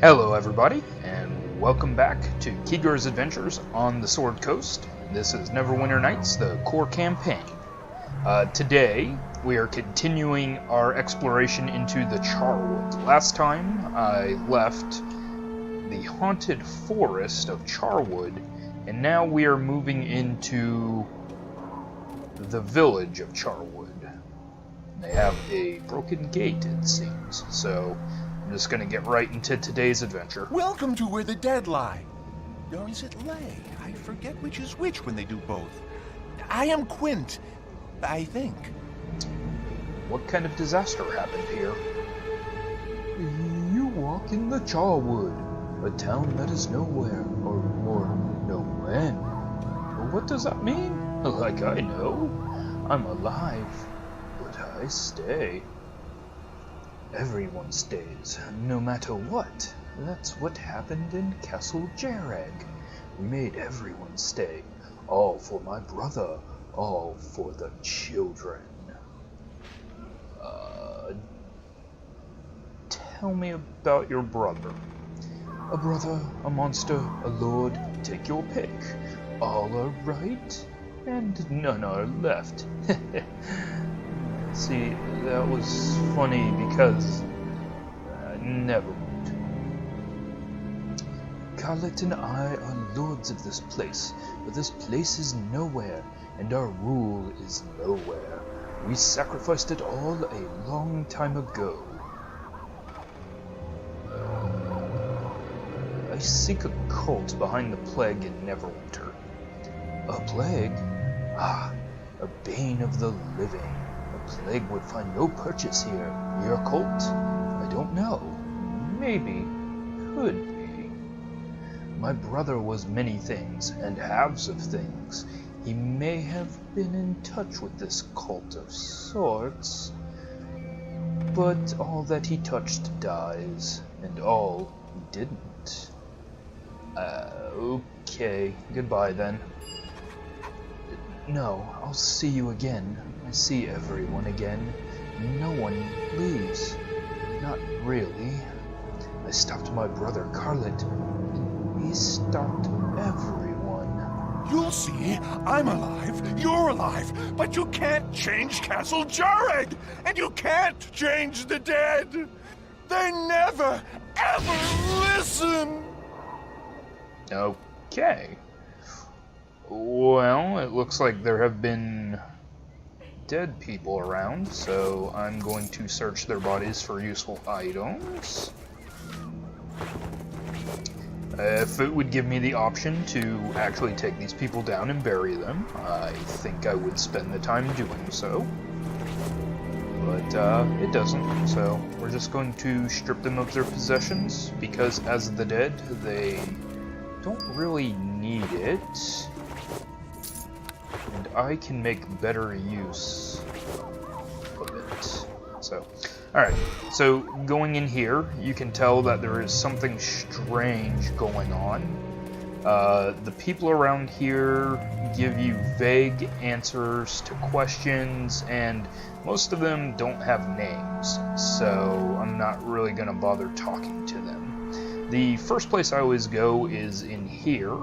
Hello everybody, and welcome back to Keegar's Adventures on the Sword Coast. This is Neverwinter Nights, the core campaign. Today, we are continuing our exploration into the Charwood. Last time, I left the haunted forest of Charwood, and now we are moving into the village of Charwood. They have a broken gate, it seems, so I'm just going to get right into today's adventure. Welcome to where the dead lie. Or is it lay? I forget which is which when they do both. I am Quint, I think. What kind of disaster happened here? You walk in the Charwood, a town that is nowhere, or no when. What does that mean? Like I know. I'm alive, but I stay. Everyone stays, no matter what. That's what happened in Castle Jarag. We made everyone stay. All for my brother, all for the children. Tell me about your brother. A brother, a monster, a lord, take your pick. All are right, and none are left. See, that was funny because Neverwinter. Carlet and I are lords of this place, but this place is nowhere, and our rule is nowhere. We sacrificed it all a long time ago. I seek a cult behind the plague in Neverwinter. A plague? Ah, a bane of the living. A plague would find no purchase here. Your cult? I don't know. Maybe. Could be. My brother was many things, and halves of things. He may have been in touch with this cult of sorts. But all that he touched dies, and all he didn't. Okay. Goodbye then. No, I'll see you again. I see everyone again. No one leaves. Not really. I stopped my brother Carlet. He stopped everyone. You'll see, I'm alive, you're alive, but you can't change Castle Jarag, and you can't change the dead. They never, ever listen. Okay. Well, it looks like there have been dead people around, so I'm going to search their bodies for useful items. If it would give me the option to actually take these people down and bury them, I think I would spend the time doing so. But it doesn't, so we're just going to strip them of their possessions, because as the dead, they don't really need it. And I can make better use of it. So, alright, so going in here, you can tell that there is something strange going on. The people around here give you vague answers to questions, and most of them don't have names, so I'm not really going to bother talking to them. The first place I always go is in here,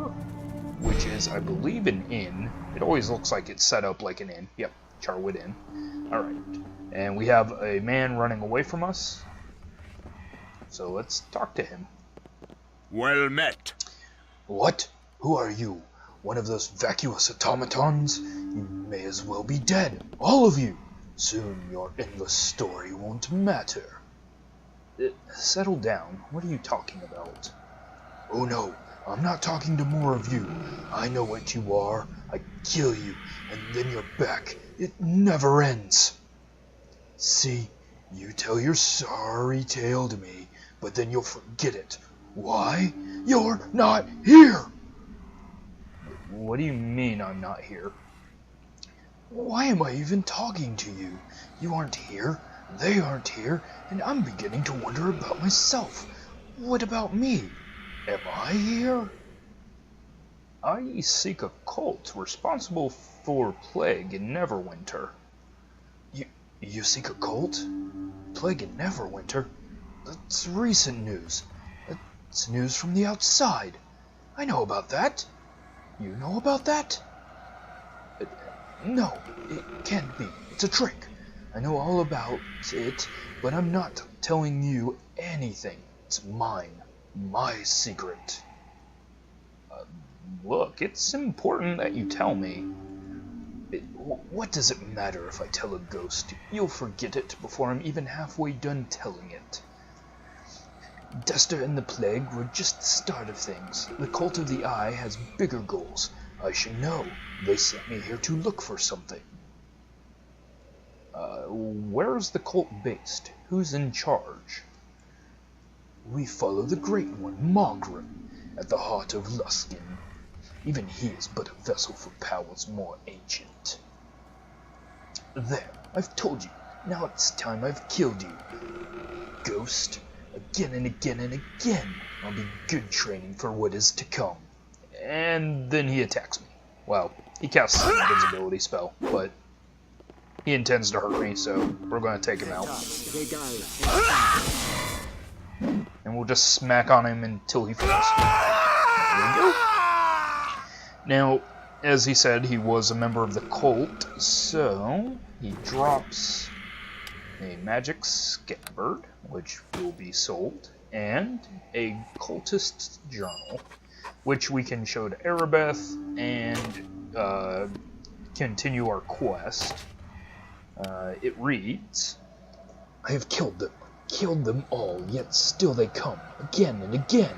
which is, I believe, an inn. It always looks like it's set up like an inn. Yep, Charwood Inn. Alright. And we have a man running away from us. So let's talk to him. Well met. What? Who are you? One of those vacuous automatons? You may as well be dead. All of you. Soon your endless story won't matter. Settle down. What are you talking about? Oh no. I'm not talking to more of you. I know what you are. I kill you, and then you're back. It never ends. See, you tell your sorry tale to me, but then you'll forget it. Why? You're not here! What do you mean I'm not here? Why am I even talking to you? You aren't here, they aren't here, and I'm beginning to wonder about myself. What about me? Am I here? I seek a cult responsible for plague in Neverwinter. You seek a cult? Plague in Neverwinter? That's recent news. It's news from the outside. I know about that. You know about that? No, it can't be. It's a trick. I know all about it, but I'm not telling you anything. It's mine. My secret. Look, it's important that you tell me. What does it matter if I tell a ghost? You'll forget it before I'm even halfway done telling it. Duster and the Plague were just the start of things. The Cult of the Eye has bigger goals. I should know. They sent me here to look for something. Where's the cult based? Who's in charge? We follow the Great One, Mogrim, at the heart of Luskin. Even he is but a vessel for powers more ancient. There, I've told you. Now it's time I've killed you. Ghost, again and again and again. I'll be good training for what is to come. And then he attacks me. Well, he casts an invisibility spell, but he intends to hurt me, so we're going to take him out. And we'll just smack on him until he falls. There we go. Now, as he said, he was a member of the cult, so he drops a magic scabbard, which will be sold, and a cultist journal, which we can show to Erebeth and continue our quest. It reads, I have killed them all, yet still they come, again and again.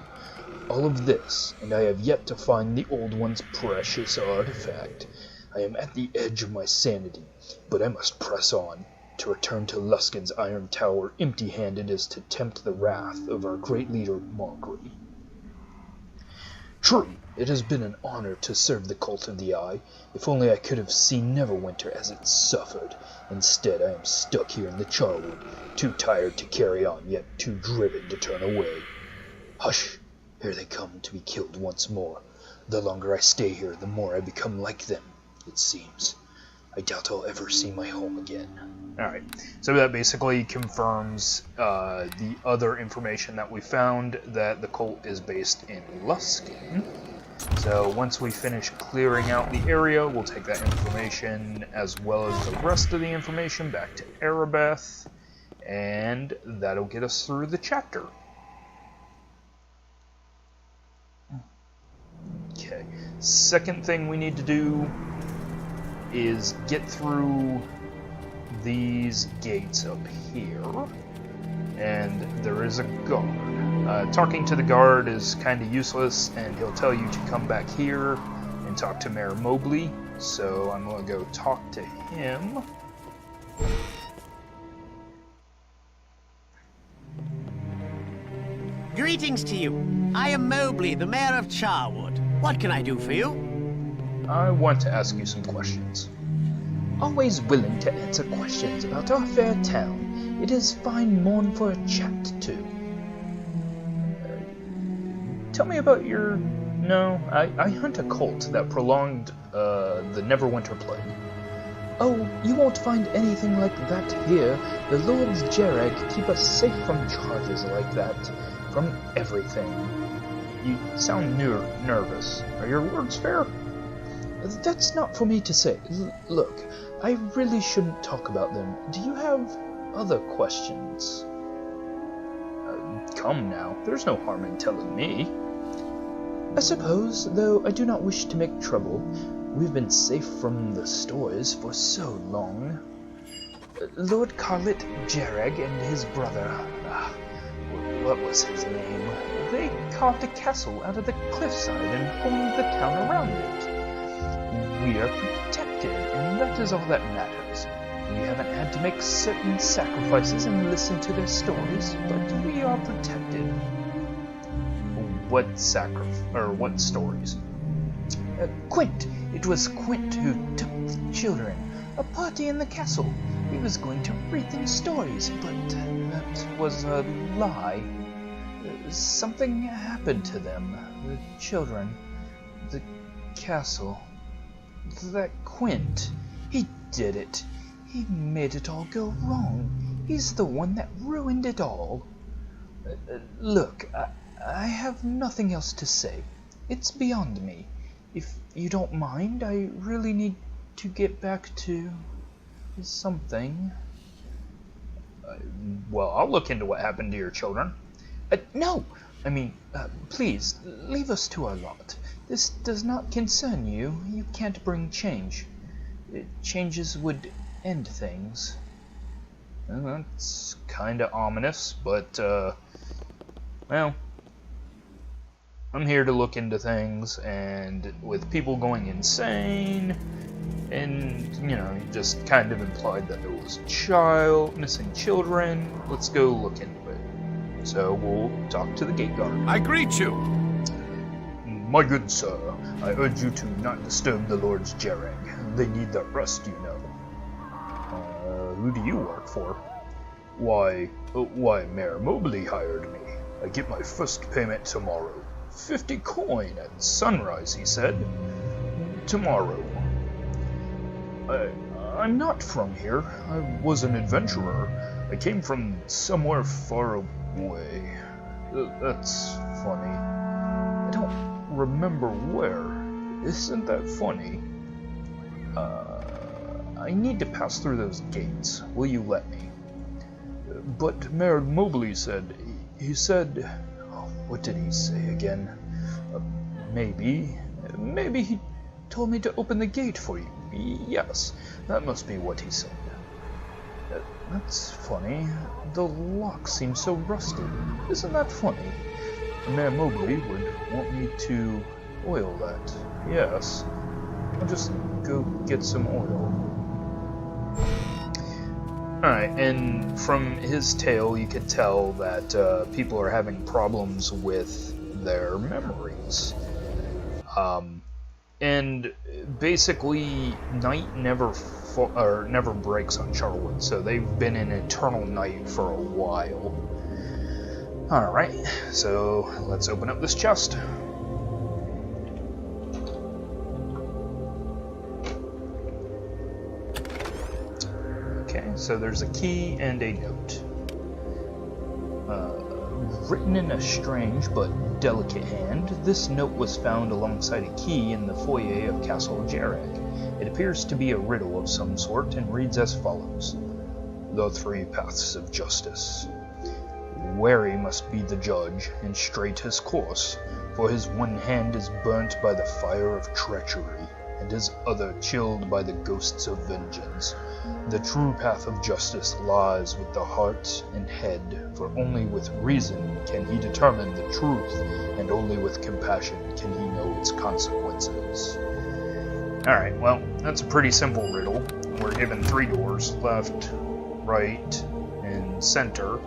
All of this, and I have yet to find the Old One's precious artifact. I am at the edge of my sanity, but I must press on. To return to Luskin's Iron Tower empty-handed is to tempt the wrath of our great leader, Mogri. True, it has been an honor to serve the Cult of the Eye. If only I could have seen Neverwinter as it suffered. Instead, I am stuck here in the Charwood, too tired to carry on, yet too driven to turn away. Hush! Here they come to be killed once more. The longer I stay here, the more I become like them, it seems. I doubt I'll ever see my home again. Alright, so that basically confirms the other information that we found, that the cult is based in Luskin. So once we finish clearing out the area, we'll take that information as well as the rest of the information back to Erebeth, and that'll get us through the chapter. Okay, second thing we need to do is get through these gates up here, and there is a guard. Talking to the guard is kind of useless, and he'll tell you to come back here and talk to Mayor Mobley, so I'm going to go talk to him. Greetings to you. I am Mobley, the mayor of Charwood. What can I do for you? I want to ask you some questions. Always willing to answer questions about our fair town. It is fine morn for a chat, too. Tell me about your... No, I hunt a cult that prolonged the Neverwinter plague. Oh, you won't find anything like that here. The Lords Jereg keep us safe from charges like that. From everything. You sound nervous. Are your words fair? That's not for me to say. Look, I really shouldn't talk about them. Do you have other questions? Come now, there's no harm in telling me. I suppose, though I do not wish to make trouble. We've been safe from the stores for so long. Lord Carlet Jereg and his brother, what was his name? They carved a castle out of the cliffside and formed the town around it. We are protected, and that is all that matters. We haven't had to make certain sacrifices and listen to their stories, but we are protected. What what stories? Quint. It was Quint who took the children. A party in the castle. He was going to read them stories, but that was a lie. Something happened to them. The children. The castle. That Quint. He did it. He made it all go wrong. He's the one that ruined it all. Look, I have nothing else to say. It's beyond me. If you don't mind, I really need to get back to something. Well, I'll look into what happened to your children. No! I mean, please, leave us to our lot. This does not concern you. You can't bring change. Changes would end things. Well, that's kinda ominous, but, well, I'm here to look into things, and with people going insane, and, you know, you just kind of implied that there was missing children, let's go look into it. So we'll talk to the gate guard. I greet you. My good sir, I urge you to not disturb the Lords Jareg. They need their rest, you know. Who do you work for? Why, Mayor Mobley hired me. I get my first payment tomorrow. 50 coin at sunrise, he said. Tomorrow. I'm not from here. I was an adventurer. I came from somewhere far away. That's funny. I don't remember where. Isn't that funny? I need to pass through those gates. Will you let me? But Mayor Mobley said... He said... What did he say again? Maybe he told me to open the gate for you. Yes, that must be what he said. That's funny. The lock seems so rusted. Isn't that funny? Mayor Mobley would want me to oil that. Yes. I'll just go get some oil. Alright, and from his tale you could tell that people are having problems with their memories. And basically, night never breaks on Charwood, so they've been in eternal night for a while. Alright, so let's open up this chest. Okay, so there's a key and a note. Written in a strange but delicate hand, this note was found alongside a key in the foyer of Castle Jareg. It appears to be a riddle of some sort and reads as follows. The three paths of justice. Wary must be the judge, and straight his course, for his one hand is burnt by the fire of treachery, and his other chilled by the ghosts of vengeance. The true path of justice lies with the heart and head, for only with reason can he determine the truth, and only with compassion can he know its consequences. Alright, well, that's a pretty simple riddle. We're given 3 doors, left, right, and center.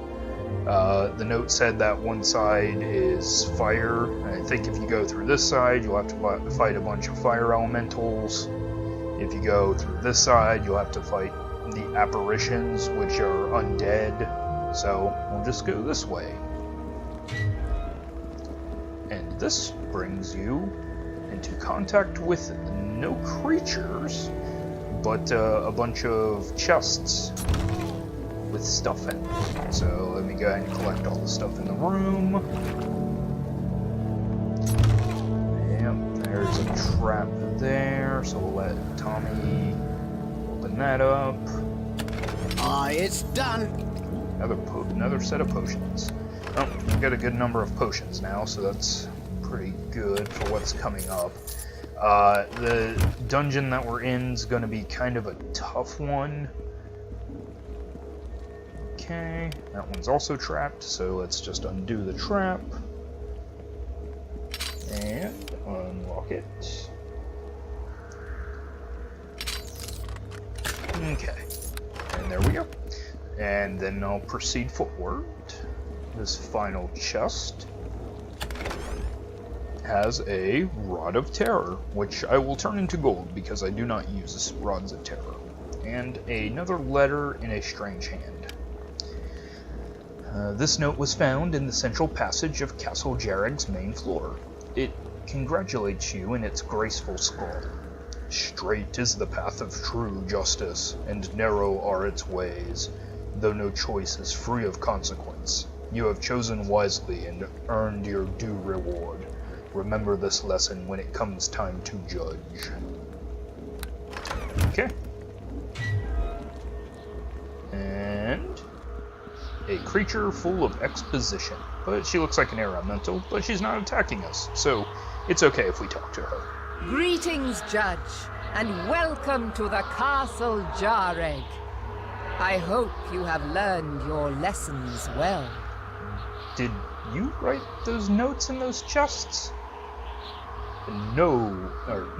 The note said that one side is fire. I think if you go through this side, you'll have to fight a bunch of fire elementals. If you go through this side, you'll have to fight the apparitions, which are undead. So we'll just go this way. And this brings you into contact with no creatures, but a bunch of chests with stuff in them. So let me go ahead and collect all the stuff in the room. Yep, there's a trap there, so we'll let Tommy open that up. Ah, it's done. Another set of potions. Oh, we've got a good number of potions now, so that's pretty good for what's coming up. The dungeon that we're in is going to be kind of a tough one. Okay, that one's also trapped, so let's just undo the trap. And unlock it. Okay, and there we go. And then I'll proceed forward. This final chest has a Rod of Terror, which I will turn into gold because I do not use Rods of Terror. And another letter in a strange hand. This note was found in the central passage of Castle Jareg's main floor. It congratulates you in its graceful scrawl. Straight is the path of true justice, and narrow are its ways, though no choice is free of consequence. You have chosen wisely and earned your due reward. Remember this lesson when it comes time to judge. Okay. And a creature full of exposition. But she looks like an air elemental, but she's not attacking us, so it's okay if we talk to her. Greetings, Judge, and welcome to the Castle Jareg. I hope you have learned your lessons well. Did you write those notes in those chests? No,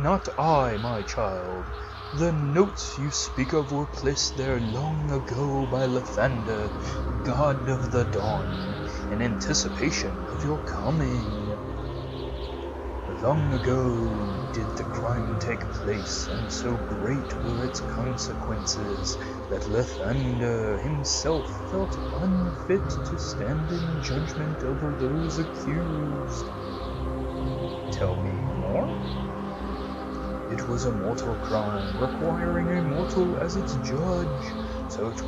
not I, my child. The notes you speak of were placed there long ago by Lathander, god of the dawn, in anticipation of your coming. Long ago did the crime take place, and so great were its consequences that Lathander himself felt unfit to stand in judgment over those accused. Tell me more? It was a mortal crime, requiring a mortal as its judge, so it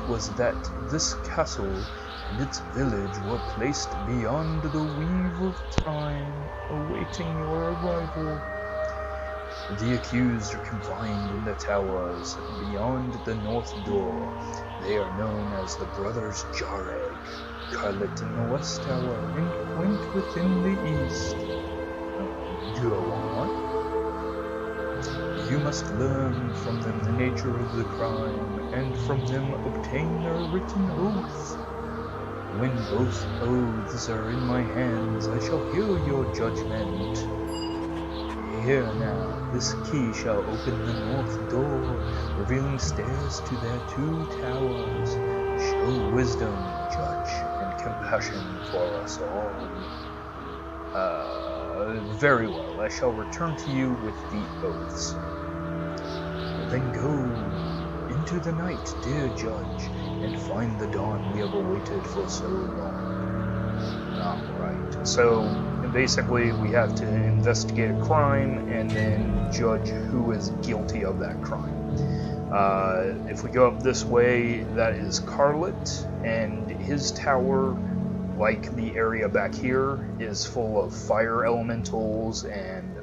was that this castle and its village were placed beyond the weave of time, awaiting your arrival. The accused are confined in the towers beyond the north door. They are known as the Brothers Jareg, Carlet in the west tower, and Quint within the east. Go on. You must learn from them the nature of the crime, and from them obtain their written oath. When both oaths are in my hands, I shall hear your judgment. Here now, this key shall open the north door, revealing stairs to their 2 towers. Show wisdom, Judge, and compassion for us all. Very well. I shall return to you with the oaths. Then go into the night, dear Judge, and find the dawn we have awaited for so long. Alright, so basically we have to investigate a crime and then judge who is guilty of that crime. If we go up this way, that is Carlet, and his tower, like the area back here, is full of fire elementals and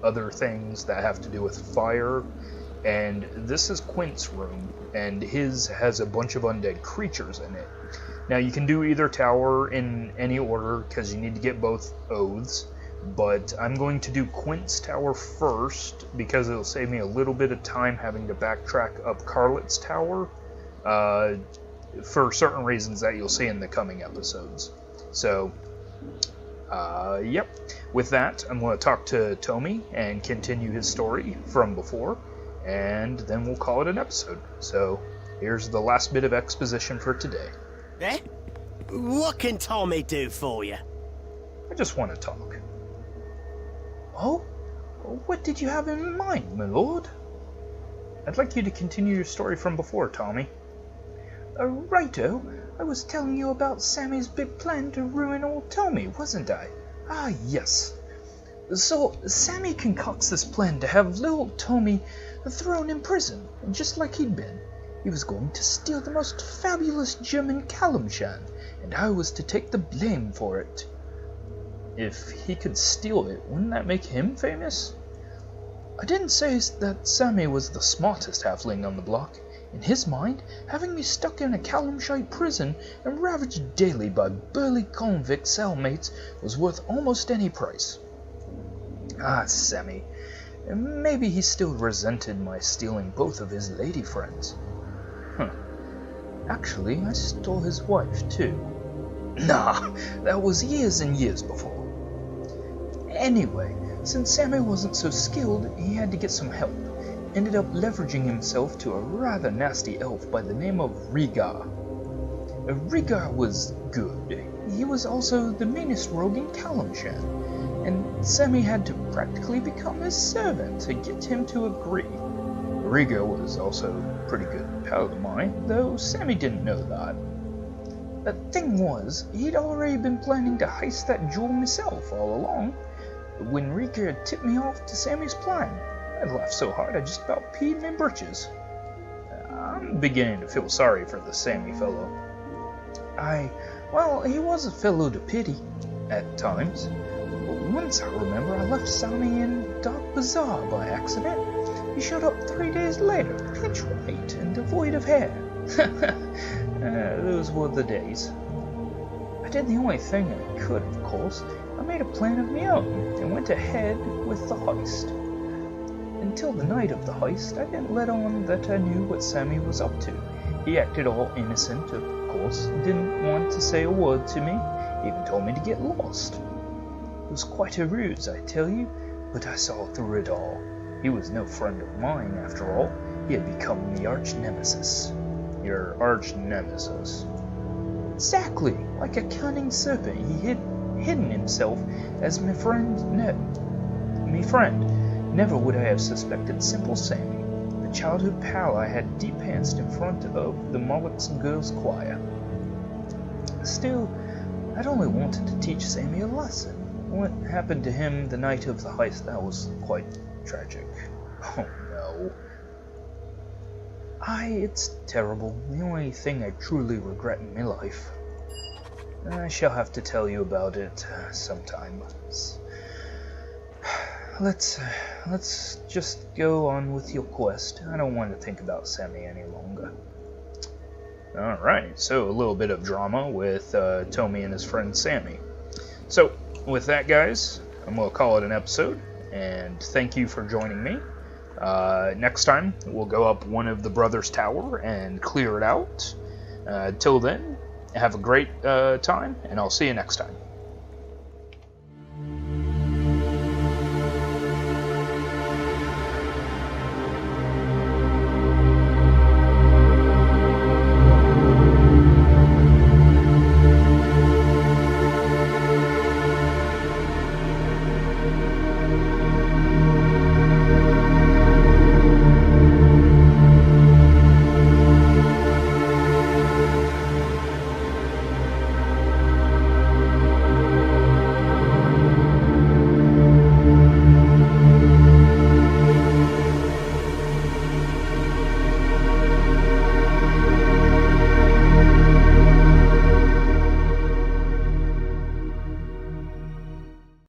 other things that have to do with fire. And this is Quint's room, and his has a bunch of undead creatures in it. Now you can do either tower in any order because you need to get both oaths, but I'm going to do Quint's tower first because it'll save me a little bit of time having to backtrack up Carlet's tower for certain reasons that you'll see in the coming episodes. So, yep. With that, I'm going to talk to Tommy and continue his story from before, and then we'll call it an episode. So, here's the last bit of exposition for today. Eh? What can Tommy do for you? I just want to talk. Oh? What did you have in mind, my lord? I'd like you to continue your story from before, Tommy. Righto. I was telling you about Sammy's big plan to ruin old Tommy, wasn't I? Ah, yes. So, Sammy concocts this plan to have little Tommy thrown in prison, just like he'd been. He was going to steal the most fabulous gem in Kalimshan, and I was to take the blame for it. If he could steal it, wouldn't that make him famous? I didn't say that Sammy was the smartest halfling on the block. In his mind, having me stuck in a Kalimshite prison and ravaged daily by burly convict cellmates was worth almost any price. Ah, Sammy. Maybe he still resented my stealing both of his lady friends. Actually, I stole his wife, too. Nah, that was years and years before. Anyway, since Sammy wasn't so skilled, he had to get some help. Ended up leveraging himself to a rather nasty elf by the name of Rhaegar. Rhaegar was good. He was also the meanest rogue in Kalimshan, and Sammy had to practically become his servant to get him to agree. Rhaegar was also a pretty good pal of mine, though Sammy didn't know that. The thing was, he'd already been planning to heist that jewel himself all along. When Rhaegar tipped me off to Sammy's plan, I laughed so hard I just about peed my britches. I'm beginning to feel sorry for the Sammy fellow. Well, he was a fellow to pity, at times. Once I remember I left Sammy in Dark Bazaar by accident. He showed up 3 days later, pitch white and devoid of hair. Those were the days. I did the only thing I could, of course. I made a plan of my own and went ahead with the heist. Until the night of the heist, I didn't let on that I knew what Sammy was up to. He acted all innocent, of course, didn't want to say a word to me, even told me to get lost. It was quite a ruse, I tell you, but I saw through it all. He was no friend of mine, after all. He had become the arch-nemesis. Your arch-nemesis? Exactly, like a cunning serpent, he hidden himself as my friend. Never would I have suspected simple Sammy, the childhood pal I had deep-pantsed in front of the Moloch's girls' choir. Still, I'd only wanted to teach Sammy a lesson. What happened to him the night of the heist, that was quite tragic. Oh no. It's terrible. The only thing I truly regret in my life. I shall have to tell you about it sometime. Let's just go on with your quest. I don't want to think about Sammy any longer. Alright, so a little bit of drama with Tommy and his friend Sammy. So, with that, guys, I'm going to call it an episode, and thank you for joining me. Next time, we'll go up one of the brothers' tower and clear it out. Till then, have a great time, and I'll see you next time.